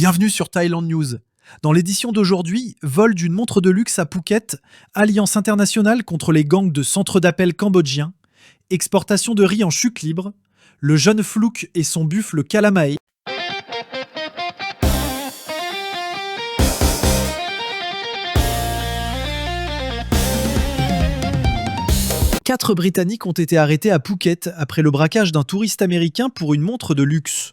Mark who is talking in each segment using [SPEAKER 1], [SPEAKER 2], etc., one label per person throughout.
[SPEAKER 1] Bienvenue sur Thailand News. Dans l'édition d'aujourd'hui, vol d'une montre de luxe à Phuket, alliance internationale contre les gangs de centres d'appel cambodgiens, exportation de riz en chute libre, le jeune Flouk et son buffle Kalamae. Quatre Britanniques ont été arrêtés à Phuket après le braquage d'un touriste américain pour une montre de luxe.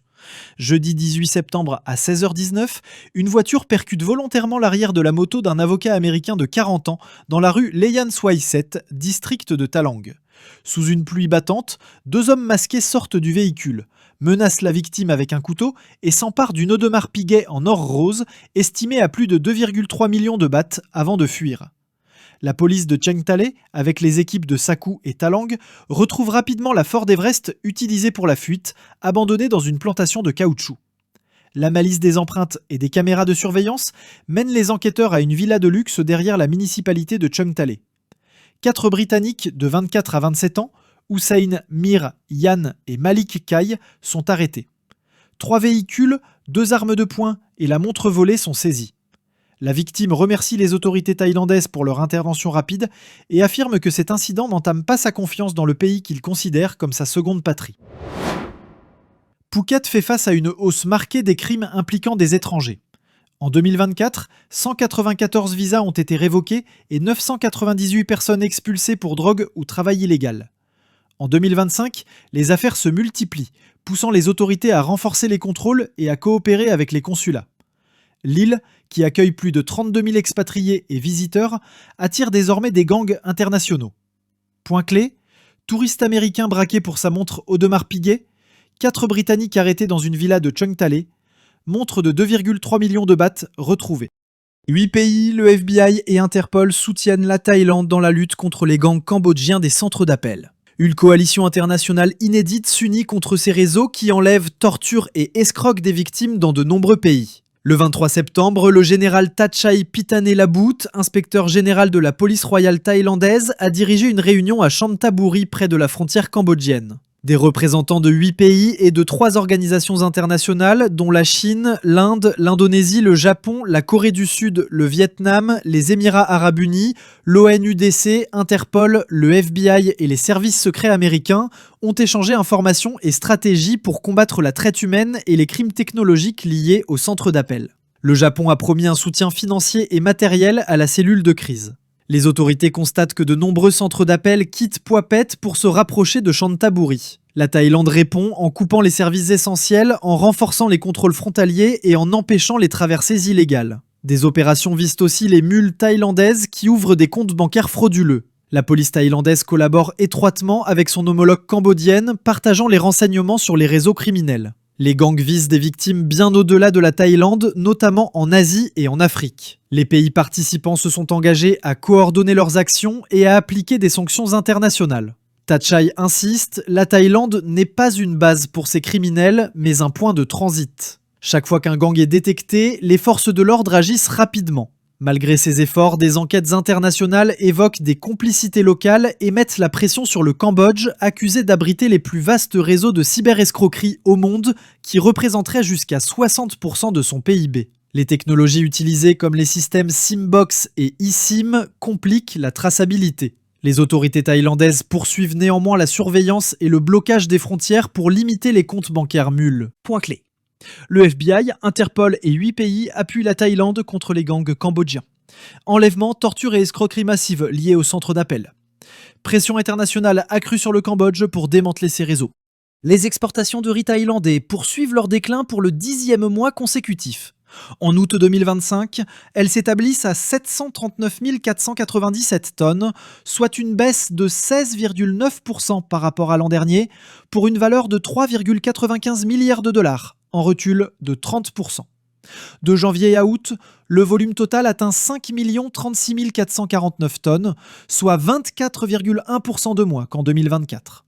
[SPEAKER 1] Jeudi 18 septembre à 16h19, une voiture percute volontairement l'arrière de la moto d'un avocat américain de 40 ans dans la rue Leyan Swaiset, district de Talang. Sous une pluie battante, deux hommes masqués sortent du véhicule, menacent la victime avec un couteau et s'emparent d'une Audemars Piguet en or rose estimée à plus de 2,3 millions de bahts avant de fuir. La police de Cheng Talay, avec les équipes de Sakou et Talang, retrouve rapidement la Ford Everest utilisée pour la fuite, abandonnée dans une plantation de caoutchouc. La malice des empreintes et des caméras de surveillance mène les enquêteurs à une villa de luxe derrière la municipalité de Cheng Talay. Quatre Britanniques de 24 à 27 ans, Hussein, Mir, Yann et Malik Kai, sont arrêtés. 3 véhicules, 2 armes de poing et la montre volée sont saisis. La victime remercie les autorités thaïlandaises pour leur intervention rapide et affirme que cet incident n'entame pas sa confiance dans le pays qu'il considère comme sa seconde patrie. Phuket fait face à une hausse marquée des crimes impliquant des étrangers. En 2024, 194 visas ont été révoqués et 998 personnes expulsées pour drogue ou travail illégal. En 2025, les affaires se multiplient, poussant les autorités à renforcer les contrôles et à coopérer avec les consulats. L'île, qui accueille plus de 32 000 expatriés et visiteurs, attire désormais des gangs internationaux. Point clé, touriste américain braqué pour sa montre Audemars Piguet, 4 Britanniques arrêtés dans une villa de Cheng Talay, montre de 2,3 millions de bahts retrouvée. 8 pays, le FBI et Interpol soutiennent la Thaïlande dans la lutte contre les gangs cambodgiens des centres d'appel. Une coalition internationale inédite s'unit contre ces réseaux qui enlèvent, torturent et escroquent des victimes dans de nombreux pays. Le 23 septembre, le général Thatchai Pittanelabut, inspecteur général de la police royale thaïlandaise, a dirigé une réunion à Chantaburi près de la frontière cambodgienne. Des représentants de 8 pays et de 3 organisations internationales, dont la Chine, l'Inde, l'Indonésie, le Japon, la Corée du Sud, le Vietnam, les Émirats arabes unis, l'ONUDC, Interpol, le FBI et les services secrets américains, ont échangé informations et stratégies pour combattre la traite humaine et les crimes technologiques liés au centre d'appel. Le Japon a promis un soutien financier et matériel à la cellule de crise. Les autorités constatent que de nombreux centres d'appel quittent Phuket pour se rapprocher de Chantaburi. La Thaïlande répond en coupant les services essentiels, en renforçant les contrôles frontaliers et en empêchant les traversées illégales. Des opérations visent aussi les mules thaïlandaises qui ouvrent des comptes bancaires frauduleux. La police thaïlandaise collabore étroitement avec son homologue cambodgienne, partageant les renseignements sur les réseaux criminels. Les gangs visent des victimes bien au-delà de la Thaïlande, notamment en Asie et en Afrique. Les pays participants se sont engagés à coordonner leurs actions et à appliquer des sanctions internationales. Thatchai insiste, la Thaïlande n'est pas une base pour ces criminels, mais un point de transit. Chaque fois qu'un gang est détecté, les forces de l'ordre agissent rapidement. Malgré ces efforts, des enquêtes internationales évoquent des complicités locales et mettent la pression sur le Cambodge, accusé d'abriter les plus vastes réseaux de cyberescroquerie au monde, qui représenteraient jusqu'à 60% de son PIB. Les technologies utilisées comme les systèmes Simbox et eSIM compliquent la traçabilité. Les autorités thaïlandaises poursuivent néanmoins la surveillance et le blocage des frontières pour limiter les comptes bancaires mules. Point clé. Le FBI, Interpol et 8 pays appuient la Thaïlande contre les gangs cambodgiens. Enlèvement, torture et escroquerie massive liées au centre d'appel. Pression internationale accrue sur le Cambodge pour démanteler ces réseaux. Les exportations de riz thaïlandais poursuivent leur déclin pour le 10e mois consécutif. En août 2025, elles s'établissent à 739 497 tonnes, soit une baisse de 16,9% par rapport à l'an dernier, pour une valeur de 3,95 milliards de dollars, en recul de 30%. De janvier à août, le volume total atteint 5 036 449 tonnes, soit 24,1% de moins qu'en 2024.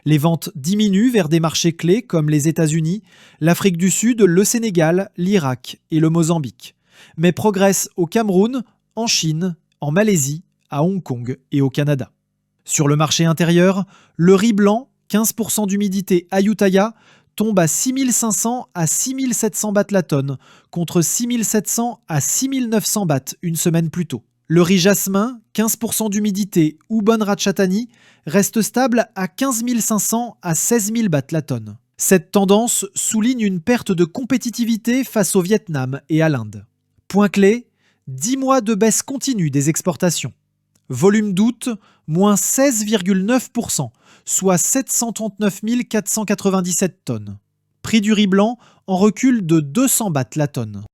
[SPEAKER 1] Les ventes diminuent vers des marchés clés comme les États-Unis, l'Afrique du Sud, le Sénégal, l'Irak et le Mozambique, mais progressent au Cameroun, en Chine, en Malaisie, à Hong Kong et au Canada. Sur le marché intérieur, le riz blanc, 15% d'humidité Ayutthaya, tombe à 6500 à 6700 bahts la tonne, contre 6700 à 6900 bahts une semaine plus tôt. Le riz jasmin, 15% d'humidité ou bonne Ratchathani, reste stable à 15 500 à 16 000 bahts la tonne. Cette tendance souligne une perte de compétitivité face au Vietnam et à l'Inde. Point clé, 10 mois de baisse continue des exportations. Volume d'août, moins 16,9%, soit 739 497 tonnes. Prix du riz blanc en recul de 200 bahts la tonne.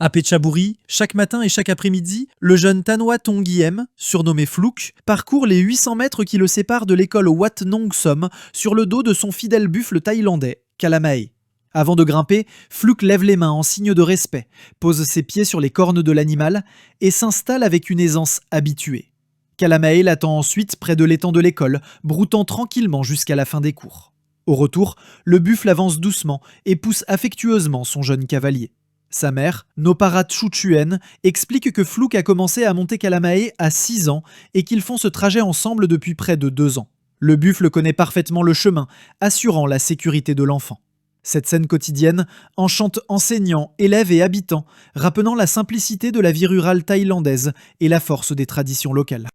[SPEAKER 1] À Phetchaburi, chaque matin et chaque après-midi, le jeune Tanoa Tongiem, surnommé Flouk, parcourt les 800 mètres qui le séparent de l'école Wat Nong Som sur le dos de son fidèle buffle thaïlandais, Kalamae. Avant de grimper, Flouk lève les mains en signe de respect, pose ses pieds sur les cornes de l'animal et s'installe avec une aisance habituée. Kalamae l'attend ensuite près de l'étang de l'école, broutant tranquillement jusqu'à la fin des cours. Au retour, le buffle avance doucement et pousse affectueusement son jeune cavalier. Sa mère, Noparat Chuchuen, explique que Flouk a commencé à monter Kalamae à 6 ans et qu'ils font ce trajet ensemble depuis près de 2 ans. Le buffle connaît parfaitement le chemin, assurant la sécurité de l'enfant. Cette scène quotidienne enchante enseignants, élèves et habitants, rappelant la simplicité de la vie rurale thaïlandaise et la force des traditions locales.